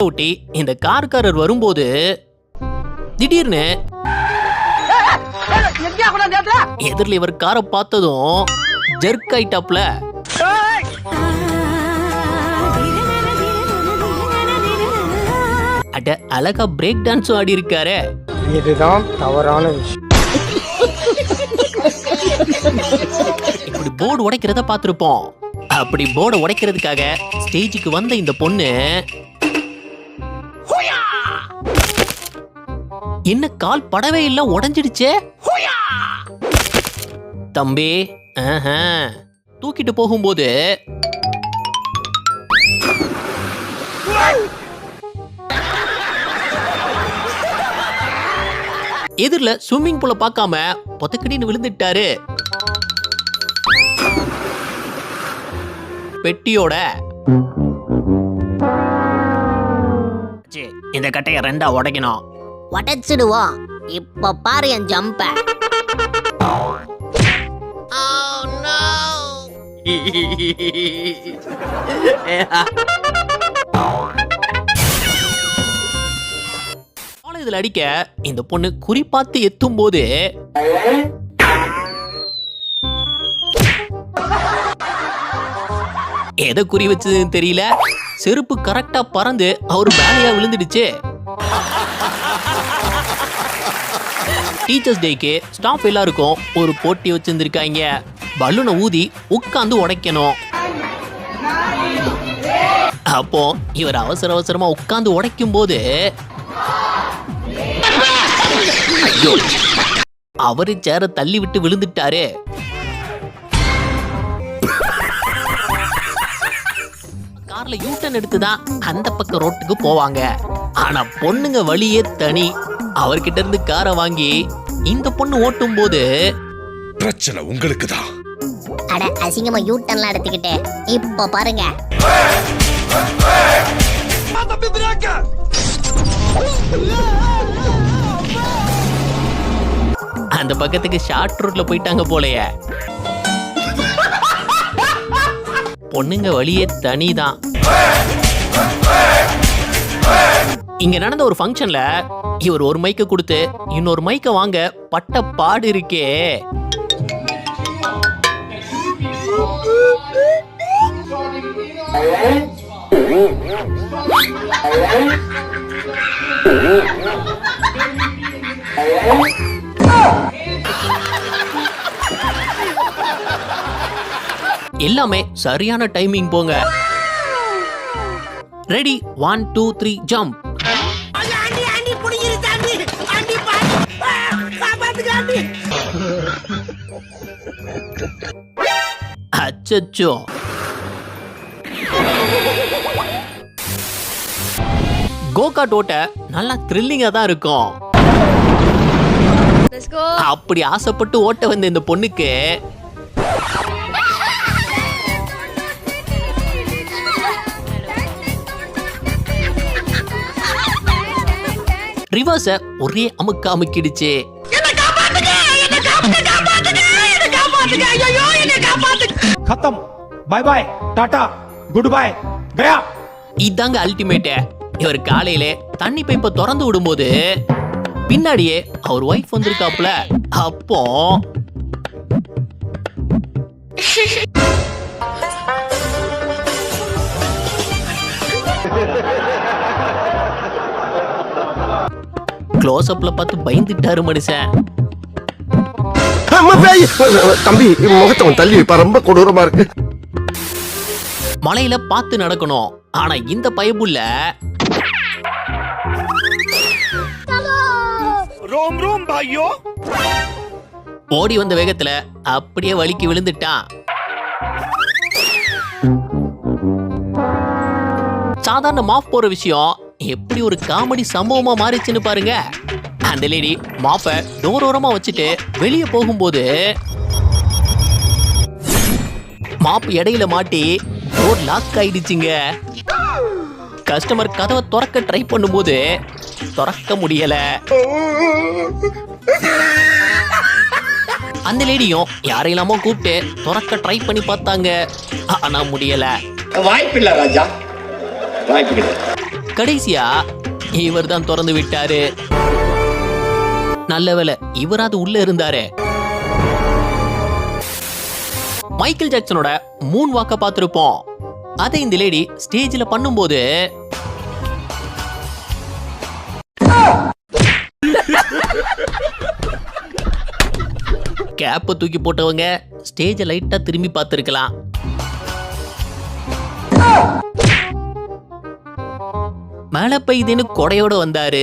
ஓட்டி இந்த கார்காரர் வரும்போது திடீர்னு எதிரில் இவர் காரை பார்த்ததும் ஜெர்க் ஆயிட்டாப்ல. அட அழகா பிரேக் டான்ஸும் ஆடி இருக்காரு. இதுதான் தவறான விஷயம். இப்படி போர்டு உடைக்கிறத பார்த்திருப்போம். அப்படி போர்டு உடைக்கிறதுக்காக ஸ்டேஜுக்கு வந்த இந்த பொண்ணு என்ன கால் படவே இல்ல, உடைஞ்சிடுச்சே. தம்பி தூக்கிட்டு போகும்போது எதிரில ஸ்விம்மிங் பூல பார்க்காம பொத்தக்கடின்னு விழுந்துட்டாரு. பெட்டியோட இந்த கட்டைய ரெண்டா உடைக்கணும். உடைச்சிடுவோம். இப்ப பாரு என் ஜம்ப. இதுல அடிக்க இந்த பொண்ணு குறிப்பாத்து எத்தும் போது எதை குறி வச்சதுன்னு தெரியல, செருப்பு கரெக்டா பறந்து அவரு மேலையா விழுந்துடுச்சு. டீச்சர்ஸ் டேக்கு ஸ்டாஃப் எல்லாருக்கும் ஒரு போட்டி வச்சிருந்திருக்காங்க. பலூனை ஊதி உட்கார்ந்து உடைக்கணும். அப்போ இவர் அவசர அவசரமா உட்கார்ந்து உடைக்கும் போது அவரு சேர தள்ளி விட்டு விழுந்துட்டாரு. கார்ல யூட்டன் எடுத்துதான் அந்த பக்கம் ரோட்டுக்கு போவாங்க. ஆனா பொண்ணுங்க வழியே தனி. அவர்கிட்ட இருந்து காரை வாங்கி இந்த பொண்ணு ஓட்டும் போது பிரச்சனை உங்களுக்கு தான். அட அசிங்கமா யூட்டன்லாம் எடுத்துக்கிட்டு இப்ப பாருங்க. அந்த பக்கத்துக்கு ஷார்ட் ரூட்ல போயிட்டாங்க போலயே. பொண்ணுங்க வழியே தனிதான். இங்க நடந்த ஒரு ஃபங்க்ஷன்ல இவர் ஒரு மைக்க கொடுத்து இன்னொரு மைக்க வாங்க பட்ட பாடு இருக்கே. எல்லாமே சரியான டைமிங் போங்க. Ready 1 2 3 jump. அச்சச்சோ, கோகார்ட் ஓட்ட நல்லா த்ரில்லிங்கா தான் இருக்கும். அப்படி ஆசைப்பட்டு ஓட்ட வந்த இந்த பொண்ணுக்கு ரிவர்ஸ ஒரே அமுக்க அமுக்கிடுச்சு. खत्म, bye bye, tata, goodbye, गया. இதாங்க அல்டிமேட். இவர் காலையில தண்ணி பைப்பை திறந்து விடும்போது பின்னாடியே அவர் வைஃப் வந்திருக்காப்ல. அப்போ க்ளோஸ் அப்ல பார்த்து பயந்துட்டாரு மனுஷன். தம்பி முகத்தை தள்ளி வைப்பா, ரொம்ப கொடூரமா இருக்கு. மலையில பார்த்து நடக்கணும். ஆனா இந்த பயபுள்ள ஓடி வந்த வேகத்துல அப்படியே வலிக்கு விழுந்துட்டான். சாதாரண மாஃப் போற விஷயம் எப்படி ஒரு காமெடி சம்பவமா மாறிச்சுன்னு பாருங்க. அந்த லேடி மாப்ப டோர் ஓரமா வச்சுட்டு வெளியே போகும்போது மாப் இடையில மாட்டி டோர் லாக் ஆயிடுச்சுங்க. கஸ்டமர் கதவை திறக்க ட்ரை பண்ணும்போது திறக்க முடியல. அந்த லேடியும் யாரையெல்லாமோ கூப்பிட்டு திறக்க ட்ரை பண்ணி பார்த்தாங்க. ஆனா முடியல. வாய்ப்பில்லை ராஜா, வாய்ப்பில்லை. கடைசியா இவர் தான் திறந்து விட்டாரு. நல்ல வேளை இவராது உள்ள இருந்தாரு. மைக்கேல் ஜாக்சனோட மூன் வாக்க பார்த்திருப்போம். அதை இந்த லேடி ஸ்டேஜ்ல பண்ணும்போது கேப்ப தூக்கி போட்டவங்க ஸ்டேஜ லைட்டா திரும்பி பார்த்திருக்கலாம். மழை பெய்யுதுன்னு கொடையோட வந்தாரு.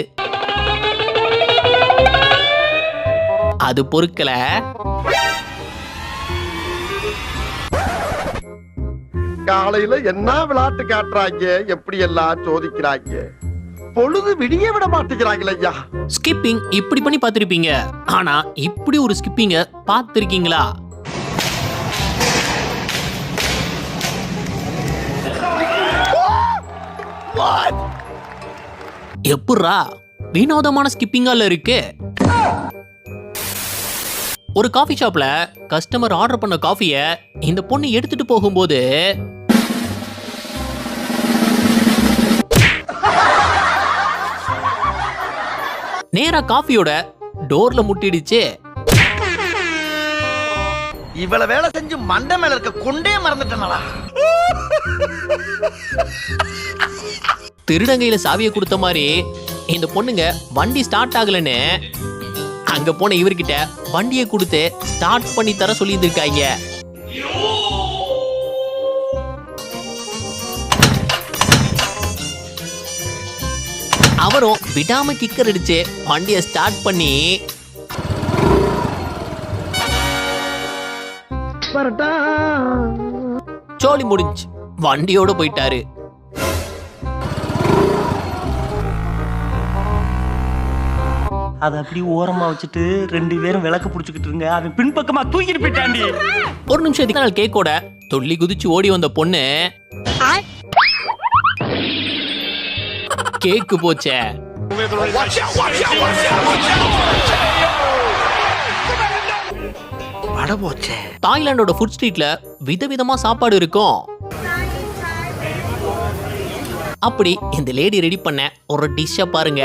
அது பொறுக்கல. காலையில என்ன விளையாட்டு காட்டுறாங்க, எப்படி எல்லாம் சோதிக்கிறாங்க. பொழுது விடிய விட மாட்டேங்கிறாங்களே ஐயா. ஸ்கிப்பிங் இப்படி பண்ணி பார்த்திருப்பீங்க. ஆனா இப்படி ஒரு ஸ்கிப்பிங்க பார்த்திருக்கீங்களா? எப்படிரா வினோதமான ஸ்கிப்பிங்கால இருக்கு. ஒரு காஃபி ஷாப்ல கஸ்டமர் ஆர்டர் பண்ண காஃபிய இந்த பொண்ணு எடுத்துட்டு போகும்போது நேரா காஃபியோட டோர்ல முட்டிடுச்சு. இவ்வளவு வேலை செஞ்சு மண்டை மேல இருக்க கொண்டே மறந்துட்டனடா. திருடங்கையில சாவியை கொடுத்த மாதிரி இந்த பொண்ணுங்க வண்டி ஸ்டார்ட் ஆகலன்னு அங்க போன இவர்கிட்ட வண்டியை கொடுத்து ஸ்டார்ட் பண்ணி தர சொல்லி இருந்திருக்காங்க. அவரும் விடாம கிக்கர் அடிச்சு வண்டியை ஸ்டார்ட் பண்ணி சோலி முடிஞ்சு வண்டியோட போயிட்டாரு. அதை அப்படி ஓரமா வச்சுட்டு 2 பேரும் விளக்கு புடிச்சுக்கிட்டு இருங்க. அவன் பின்பக்கமா தூக்கிட்டு போயிட்டாண்டி. ஒரு நிமிஷத்துக்கு நாள் கேக்கோட துள்ளி குதிச்சு ஓடி வந்த பொண்ணு கேக்கு போச்சே. வட போச்சே. தாய்லாண்டோட ஃபுட் ஸ்ட்ரீட்ல விதவிதமா சாப்பாடு இருக்கும். அப்படி இந்த லேடி ரெடி பண்ண ஒரு டிஷ்ஷ பாருங்க.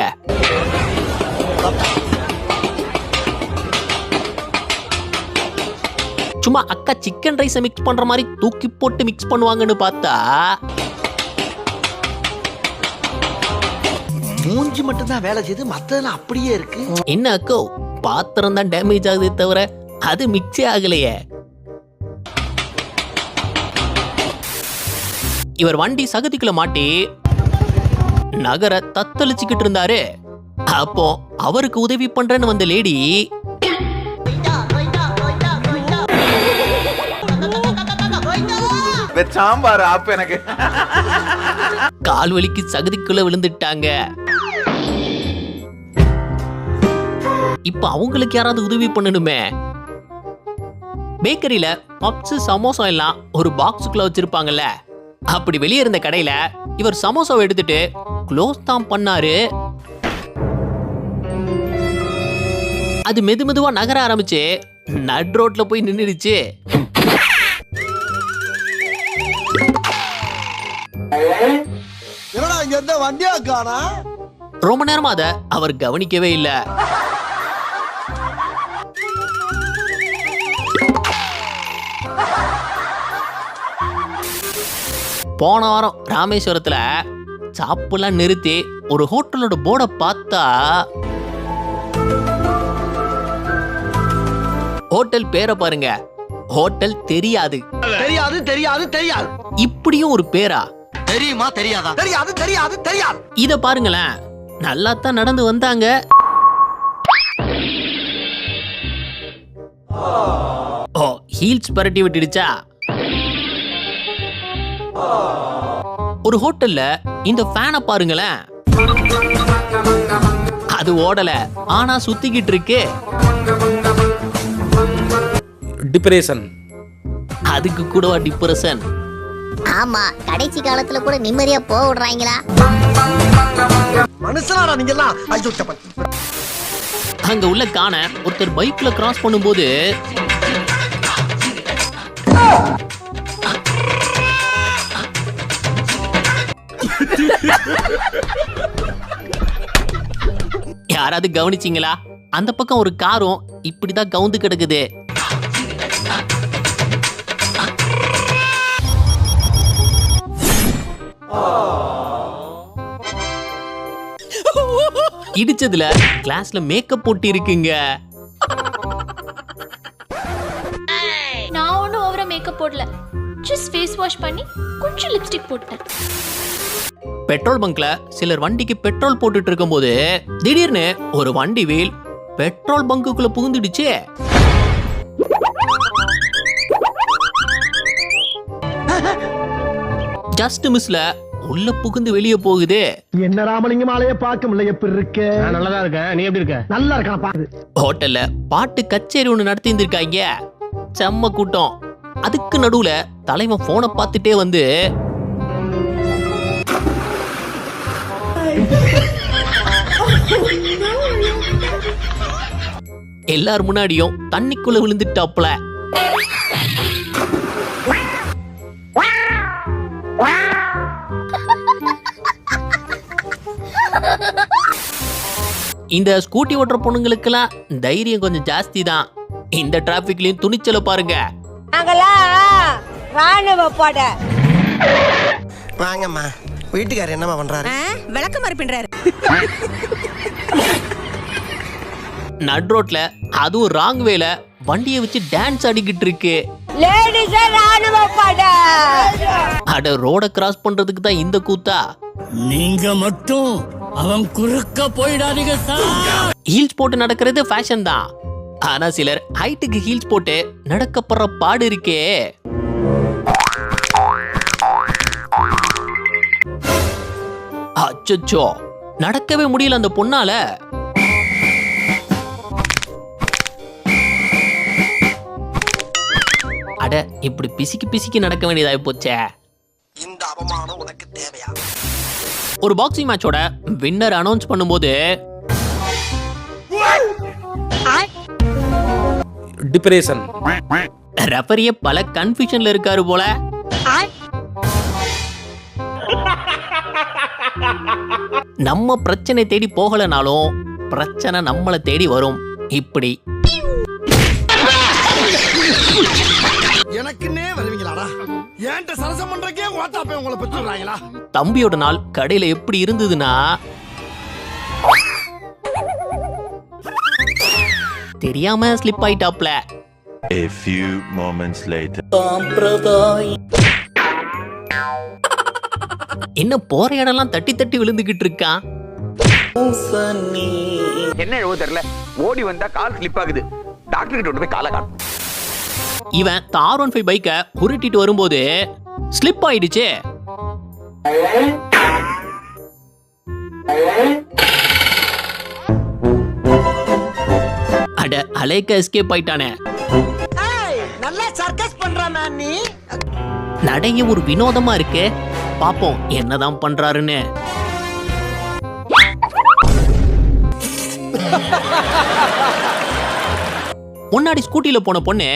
சும்மா அக்கா சிக்கன் ரைஸை மிக்ஸ் பண்ற மாதிரி தூக்கி போட்டு மிக்ஸ் பண்ணுவாங்கன்னு பார்த்தா மூஞ்சி மட்டும் தான் வேலை செய்து, மத்ததெல்லாம் அப்படியே இருக்கு. என்ன அக்கோ பாத்திரம் தான் டேமேஜ் ஆகுதே தவிர அது மிக்ஸே ஆகலையே. இவர் வண்டி சகதிக்குள்ள மாட்டி நகர தத்தளிச்சுக்கிட்டு இருந்தாரு. அப்போ அவருக்கு உதவி பண்றேன்னு வந்த லேடி சாம்பார் ஆப் எனக்கு கால் வலிக்கு சகதிக்குள்ள விழுந்துட்டாங்க. இப்ப அவங்களுக்கு யாராவது உதவி பண்ணணுமே. பேக்கரியில பப்ஸ் சமோசா எல்லாம் ஒரு பாக்ஸுக்குள்ள வச்சிருப்பாங்கல்ல, அப்படி வெளியே இருந்த கடையில இவர் சமோசாவை எடுத்துட்டு க்ளோஸ் தான் பண்ணாரு. அது மெதுவா நகர ஆரம்பிச்சு நட் ரோட்ல போய் நின்னுடுச்சு. ரொம்ப நேரமா அத அவர் கவனிக்கவே இல்ல. போன வாரம் ராமேஸ்வரத்துல சாப்பிடலாம் நிறுத்தி ஒரு ஹோட்டலோட போர்டை பார்த்தா ஹோட்டல் பேரை பாருங்க, ஹோட்டல் தெரியாது. தெரியாது தெரியாது தெரியாது. இப்படியும் ஒரு பேரா? தெரியுமா தெரியாதா? தெரியாது தெரியாது தெரியாது. இத பாருங்களேன், நல்லா தான் நடந்து வந்தாங்க. ஓ, ஹீல்ஸ் பரட்டி விட்டுடுச்சா? ஒரு ஹோட்டல்ல இந்த ஃபேனை பாருங்களேன், அது ஓடல ஆனா சுத்திக்கிட்டு இருக்கு. डिप्रेशन அதுக்கு கூடவா டிப்ரெஷன்? ஆமா, கடைசி காலத்துல கூட நிம்மதியா போக விடுறாங்களா? மனுஷனாடா நீங்க எல்லாம். ஐயோ சப்பல். அங்க உள்ள காண ஒருத்தர் பைக்ல கிராஸ் பண்ணும்போது யாராவது கவனிச்சிங்களா? அந்த பக்கம் ஒரு காரும் இப்படிதான் கவுந்து கிடக்குது. இடிச்சதுல கிளாஸ்ல மேக்கப் போட்டு இருக்குங்க. நான் ஒன்னும் ஓவரா மேக்கப் போடல, ஜஸ்ட் ஃபேஸ் வாஷ் பண்ணி கொஞ்சம் லிப்ஸ்டிக் போட்டேன். பெட்ரோல் பங்க்ல சிலர் வண்டிக்கு பெட்ரோல் போட்டுட்டு இருக்கும்போது திடீர்னு ஒரு வண்டி வீல் பெட்ரோல் பங்குக்குள்ள புகுந்துடுச்சு. ஜஸ்ட் மிஸ்ல உள்ள புகுந்து வெளியே போகுது. என்ன ராமலிங்கம் ஆலைய பார்க்க முடியல, எப்படி இருக்க? நல்லதா இருக்கேன். நீ எப்படி இருக்க? நல்லா இருக்கான் பாரு. ஹோட்டல்ல பாட்டு கச்சேரி ஒண்ணு நடத்தி இருந்திருக்காங்க. செம்ம கூட்டம். அதுக்கு நடுவுல தலைவன் போனை பார்த்துட்டே வந்து எல்லார் முன்னாடியும் தண்ணிக்குள்ள விழுந்துட்டாப்ல. இந்த ஸ்கூட்டி ஓட்டுற பொண்ணுங்களுக்கெல்லாம் தைரியம் கொஞ்சம் ஜாஸ்தி தான். இந்த டிராபிக்லயும் துணிச்சல பாருங்க. வாங்கம்மா, வீட்டுக்காரர் என்னமா பண்றாரு? விளக்க மாதிரி பண்றாரு. நட் ரோட்ல அதுவும் ராங் வேல வண்டியை வச்சு டான்ஸ் ஆடிக்கிட்டு இருக்கு. அட ரோட கிராஸ் பண்றதுக்கு தான் இந்த கூத்தா? நீங்க மட்டும் அவன் குறுக்க போயிடாதீங்க சார். ஹீல்ஸ் போட்டு நடக்கிறது ஃபேஷன் தான். ஆனா சிலர் ஹைட்டுக்கு ஹீல்ஸ் போட்டு நடக்கப்படுற பாடு இருக்கே. அச்சச்சோ, நடக்கவே முடியல அந்த பொண்ணால. அட, இப்படி பிசிக்கி பிசிக்கி நடக்க வேண்டியதாய் போச்சே. இந்த அவமானம் உனக்கு தேவையா? ஒரு பாக்ஸிங் மேட்சோட வின்னர் அனௌன்ஸ் பண்ணும்போது டிப்ரெஷன். ரெஃபரியே பல கன்ஃபியூஷன்ல இருக்காரு போல. நம்ம பிரச்சனை தேடி போகலனாலும் பிரச்சனை நம்மளை தேடி வரும். இப்படி எனக்குன்னே வருவீங்களாடா? ஏன்ட்ட சரசம் பண்றக்கே ஓட்டாப்பே உங்களை பெற்றுறாங்களா? தம்பியோட நாள் கடையில எப்படி இருந்ததுன்னா, தெரியாம slip ஆயிட்டாப்ல. A few moments later. என்ன போற இடம்லாம் தட்டி தட்டி விழுந்துகிட்டு இருக்கான். என்ன எழுவ தெரியல, ஓடி வந்தா கால் ஸ்லிப் ஆகுது. டாக்டர் கிட்ட போய் காலை காட்டு. இவன் R15 பைக்க உருட்டிட்டு வரும்போது ஸ்லிப் ஆயிடுச்சு. அட, அலேக்க எஸ்கேப் ஆயிட்டானே. நல்லா சர்க்கஸ் பண்றானா நீ? நடைய ஒரு வினோதமா இருக்கு. பாப்போம் என்னதான் பண்றாருன்னு. முன்னாடி ஸ்கூட்டில போன பொண்ணு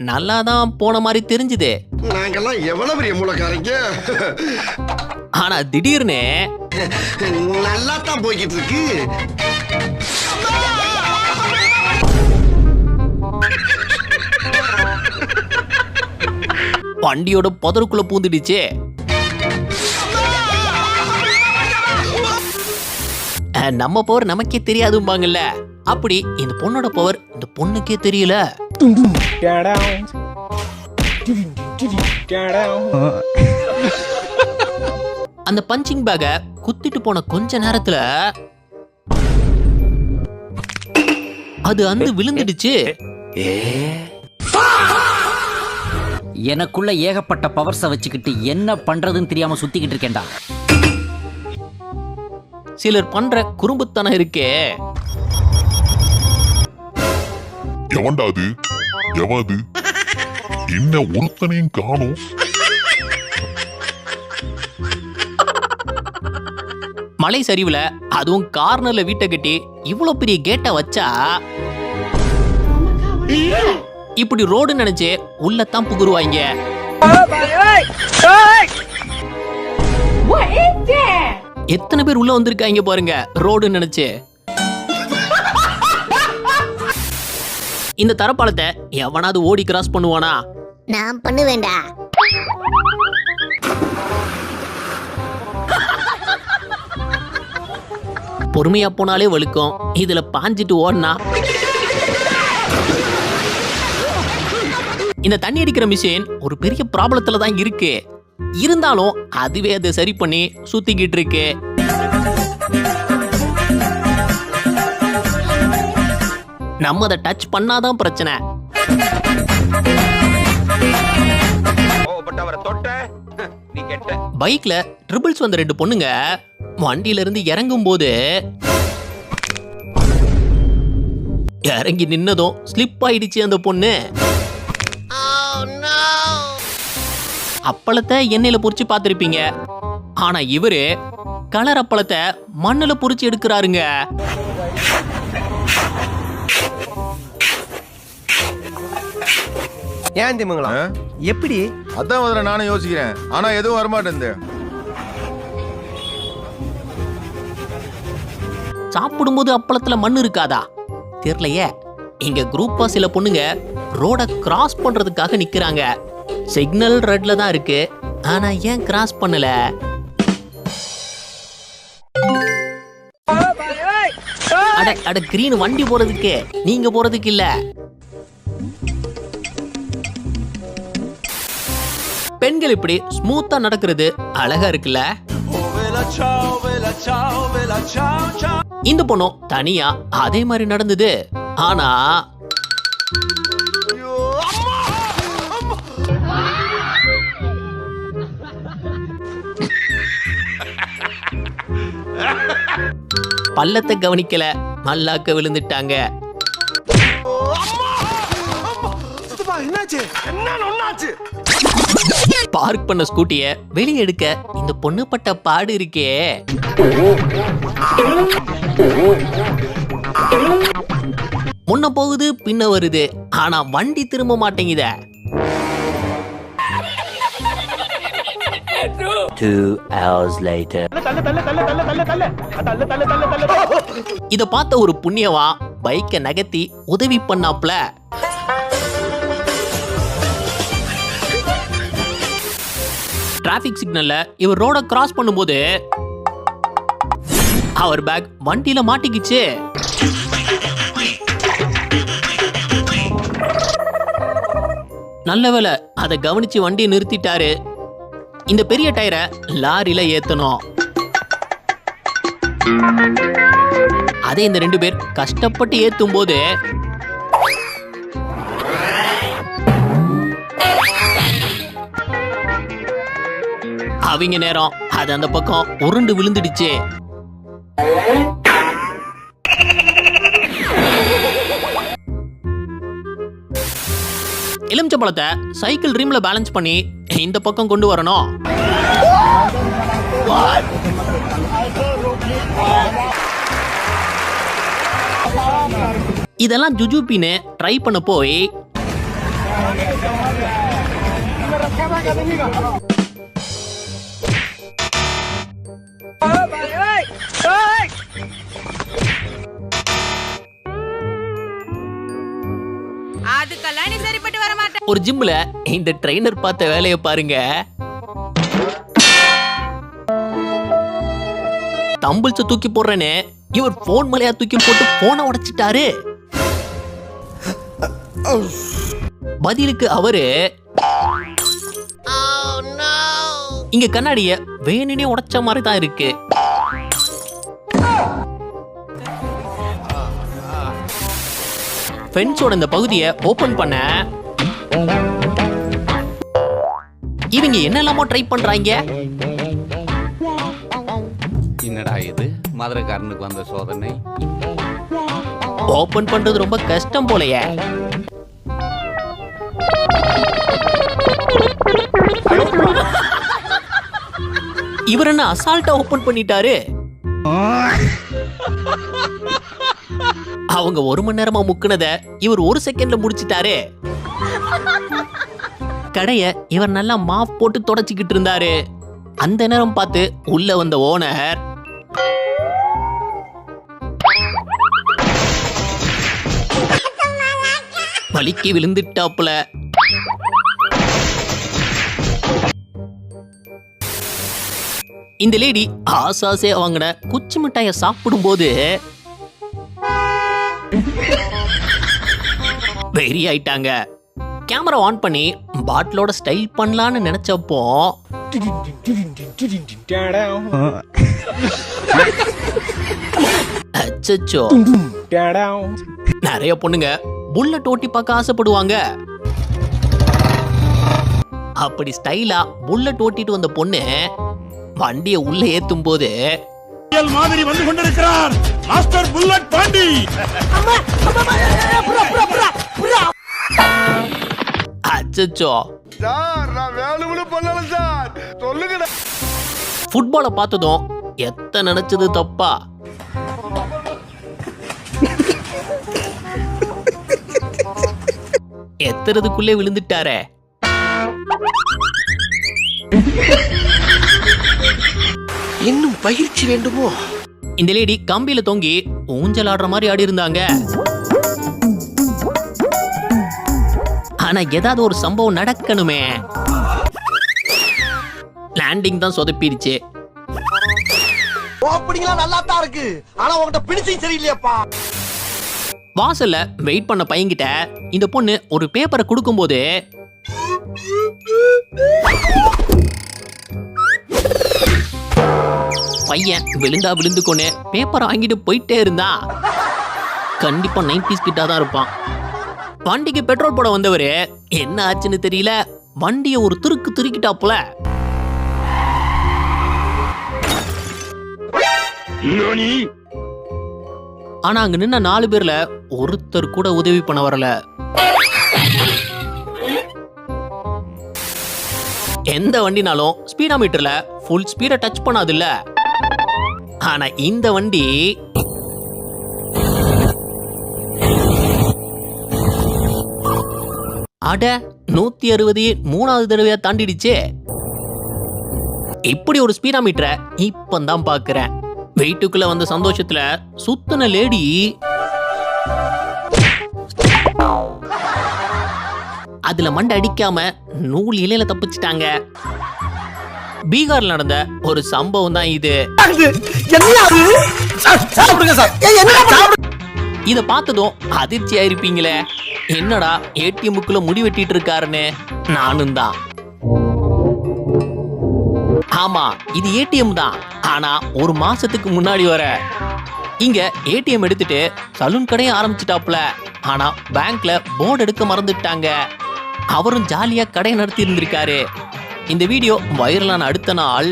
நல்லாதான் போன மாதிரி தெரிஞ்சுது. நாங்கெல்லாம் எவ்வளவு பெரிய மூலக்காரங்க. ஆனா திடீர்னு நல்லா தான் போய்கிட்டு இருக்கு. வண்டியோட புதருக்குள்ள பூந்துடுச்சு. நம்ம பவர் நமக்கே தெரியாதும்பாங்கல்ல, அப்படி இந்த பொண்ணோட பவர் இந்த பொண்ணுக்கே தெரியல. அந்த பஞ்சிங் பேக குத்திட்டு போன கொஞ்ச நேரத்துல அது வந்து விழுந்துடுச்சு. எனக்குள்ள ஏகப்பட்ட பவர்ஸ வச்சுக்கிட்டு என்ன பண்றதுன்னு தெரியாம சுத்திக்கிட்டு இருக்கேன்டா. சிலர் பண்ற குறும்புத்தனம் இருக்கே. எவன்டாது? எவாது? என்ன ஒருத்தனையும் காணோம். மலை சரிவுல அதுவும் கார்னர்ல வீட்டை கட்டி இவ்வளவு பெரிய கேட்ட வச்சா இப்படி ரோடு நினைச்சு உள்ளத்தான் புகுருவாங்க. எத்தனை பேர் உள்ள வந்திருக்காங்க பாருங்க ரோடு நினைச்சு. இந்த தரப்பாலத்தை எவனாவது ஓடி கிராஸ் பண்ணுவானா? நான் பண்ணுவேண்டா. பொறுமையா போனாலே வழுக்கும், இதுல பாஞ்சிட்டு ஓடனா. இந்த தண்ணி அடிக்கிற மிஷின் ஒரு பெரிய ப்ராப்ளத்துல தான் இருக்கு. இருந்தாலும் அதுவே அதை சரி பண்ணி சுத்திக்கிட்டு இருக்கு. நம்ம அதை டச் பண்ணாதான் பிரச்சனை. பைக்ல ட்ரிபிள்ஸ் வந்த 2 பொண்ணுங்க வண்டியில இருந்து இறங்கும் போது இறங்கி நின்னதும் ஸ்லிப் ஆயிடுச்சு அந்த பொண்ணு. அப்பளத்தை எண்ணெயில பொரிச்சு பார்த்திருப்பீங்க. ஆனா இவரு கலர் அப்பளத்தை மண்ணுல பொரிச்சு எடுக்கிறாருங்க. ஏன் திமுங்களா எப்படி? அதான் முதல்ல நானும் யோசிக்கிறேன். ஆனா எதுவும் வரமாட்டேன். சாப்பிடும்போது அப்பளத்துல மண் இருக்காதா? தெரியலையே. இங்க குரூப்பா சில பொண்ணுங்க ரோட கிராஸ் பண்றதுக்காக நிக்கிறாங்க. சிக்னல் ரெட்ல தான் இருக்கு. ஆனா ஏன் கிராஸ் பண்ணல? அட அட கிரீன் வண்டி போறதுக்கு, நீங்க போறதுக்கு இல்ல. பெண்கள் இப்படி ஸ்மூத்தா நடக்கிறது அழகா இருக்குல்ல. இந்த பொண்ணும் தனியா அதே மாதிரி நடந்தது. ஆனா பள்ளத்தை கவனிக்கல, மல்லாக்க விழுந்துட்டாங்க. பார்க் பண்ண ஸ்கூட்டிய வெளியே எடுக்க இந்த பொண்ணு பட்ட பாடு இருக்கே. முன்ன போகுது பின்ன வருது, ஆனா வண்டி திரும்ப மாட்டேங்குத. 2 hours later. இத பார்த்த ஒரு புண்ணியவா பைக்கை நகர்த்தி உதவி பண்ணாப்ல. டிராபிக் சிக்னல்ல இவர் ரோட கிராஸ் பண்ணும்போது அவர் பேக் வண்டியில மாட்டிக்கிச்சு. நல்ல வேளை அதை கவனிச்சு வண்டியை நிறுத்திட்டாரு. இந்த பெரிய டயரை லாரியில ஏத்தணும். அதை இந்த 2 பேர் கஷ்டப்பட்டு ஏத்தும் போது அவங்க நேரம் அது அந்த பக்கம் உருண்டு விழுந்துடுச்சு. எலுமிச்சம்பழத்தை சைக்கிள் ரிம்ல பேலன்ஸ் பண்ணி இந்த பக்கம் கொண்டு வரணும். இதெல்லாம் ஜுஜுபின்னு ட்ரை பண்ண போய் ஒரு ஜிம்ல இந்த ட்ரெய்னர் பார்த்த வேலையை பாருங்க. தம்பிள்ஸ் தூக்கி போடுறேன்னு இவர் போன் மலையா தூக்கி போட்டு போனை உடைச்சிட்டாரு. பதிலுக்கு அவரு இங்க கண்ணாடிய வேணுனே உடைச்ச மாதிரி தான் இருக்கு. ஃபென்ஸோட இந்த பகுதியை ஓபன் பண்ண இவங்க என்னெல்லாமோ ட்ரை பண்றாங்க. என்னடா இது மதுரைக்காரனுக்கு வந்த சோதனை? ஓபன் பண்றது ரொம்ப கஷ்டம் போலயே. இவர் என்ன அசால்ட்டா ஓபன் பண்ணிட்டாரு. அவங்க 1 மணி நேரமா முக்குனத இவர் 1 செகண்ட்ல முடிச்சிட்டாரு. கடைய இவர் நல்லா மாப் போட்டு தொடச்சிக்கிட்டு இருந்தாரு. அந்த நேரம் பார்த்து உள்ள வந்த ஓனர் வலிக்கு விழுந்துட்டாப்புல. இந்த லேடி ஆசாசே வாங்கின குச்சி மிட்டாய சாப்பிடும்போது வெறி ஆயிட்டாங்க. கேமரா ஆன் பண்ணி பாட்டிலோட ஸ்டைல் பண்ணலான்னு நினைச்சப்போ அச்சச்சோ, நிறைய பொண்ணுங்க புல்லட் ஓட்டி பார்க்க ஆசைப்படுவாங்க. அப்படி ஸ்டைலா புல்லட் ஓட்டிட்டு வந்த பொண்ணு வண்டியை உள்ள ஏத்தும் போது மாதிரி வந்து கொண்டிருக்கிறார் மாஸ்டர் புல்லட் பாண்டி. அச்சச்சோ, சார் நான் வேணும்னு பண்ணல சார், சொல்லுங்க. ஃபுட்பாலை பார்த்ததும் எத்த நினைச்சது தப்பா? எத்துறதுக்குள்ளே விழுந்துட்டாரே. இன்னும் பயிற்சி வேண்டுமோ? இந்த லேடி கம்பியில தொங்கி ஊஞ்சல் ஆடுற மாதிரி ஆடி இருந்தாங்க. ஆனா ஏதாவது ஒரு சம்பவம் நடக்கணுமே. லேண்டிங் தான் சொதப்பிடுச்சு. ஓப்பனிங்ல நல்லா தான் இருக்கு, ஆனா உன்கிட்ட பிடிச்சிங் சரியில்லையாப்பா. வாசல்ல வெயிட் பண்ண பையன்கிட்ட இந்த பொண்ணு ஒரு பேப்பரை கொடுக்கும்போது பையன் விழுந்தா விழுந்து கொண்டு பேப்பரை வாங்கிட்டு போயிட்டே இருந்தா. கண்டிப்பா 90s கிட்டா தான் இருப்பான். வண்டிக்கு பெட்ரோல் போட வந்தவரு என்ன ஆச்சுன்னு தெரியல, வண்டியை ஒரு துருக்கு துருக்கிட்டாப்புல. ஆனா அங்க நின்ன 4 பேர்ல ஒருத்தர் கூட உதவி பண்ண வரல. எந்த வண்டினாலும் ஸ்பீடா மீட்டர்ல ஃபுல் ஸ்பீட டச் பண்ணாது இல்ல. ஆனா இந்த வண்டி அட 160 3வது தடவையா தாண்டிடுச்சு. இப்படி ஒரு ஸ்பீடா மீட்டரை இப்பதான் பாக்குறேன். வெயிட்டுக்குள்ள வந்த சந்தோஷத்துல சுத்தின லேடி அதுல மண்டை அடிக்காம நூல் இலையில தப்பிச்சிட்டாங்க. பீகார்ல நடந்த ஒரு சம்பவம் தான் இது. இத பார்த்ததும் அதிர்ச்சி ஆயிருப்பீங்களே, என்னடா ஏடிஎம்க்குள்ள முடி வெட்டிட்டு இருக்காருன்னு. நானும் தான். ஆமா, இது ஏடிஎம் தான். ஆனா ஒரு மாசத்துக்கு முன்னாடி வர இங்க ஏடிஎம் எடுத்துட்டு சலூன் கடையை ஆரம்பிச்சிட்டாப்ல. ஆனா பேங்க்ல போர்டு எடுக்க மறந்துட்டாங்க. அவரும் ஜாலியா கடை நடத்தி இருந்திருக்காரு. இந்த வீடியோ வைரலான அடுத்த நாள்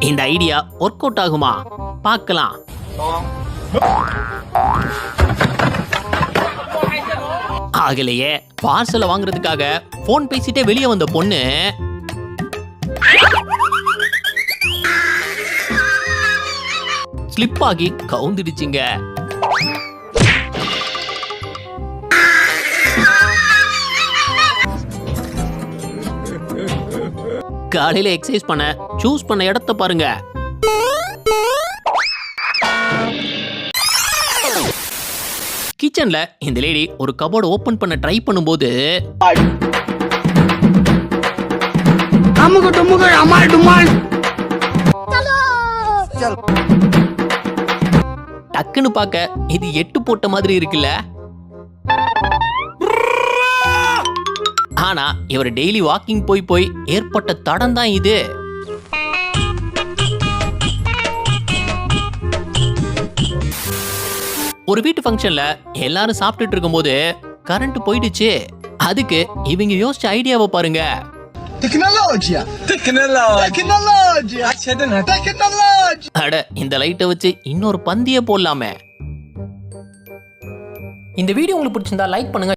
இந்த ஐடியா ஒர்க் அவுட் ஆகுமா பார்க்கலாம். ஆகலையே, பார்சலை வாங்குறதுக்காக போன் பேசிட்டே வெளியே வந்த பொண்ணு ஸ்லிப் ஆகி கவுந்துடுச்சுங்க. காலையில எக்ஸசைஸ் பண்ண சூஸ் பண்ண இடத்தை பாருங்க. கிச்சன்ல இந்த லேடி ஒரு கபோர்டு ஓபன் பண்ண ட்ரை பண்ணும்போது டக்குன்னு பார்க்க இது 8 போட்ட மாதிரி இருக்குல்ல. ஆனா இவர் டெய்லி வாக்கிங் போய் போய் ஏற்பட்ட தடம் தான் இது. ஒரு வீட்டு ஃபங்க்ஷன்ல எல்லாரும் சாப்பிட்டுட்டு இருக்கும்போது கரண்ட் போயிடுச்சு. அதுக்கு இவங்க யோசிச்ச ஐடியாவை பாருங்க. அட, இந்த லைட்டை வச்சு இன்னொரு பந்திய போடலாமே. இந்த வீடியோ உங்களுக்கு பிடிச்சிருந்தா லைக் பண்ணுங்க.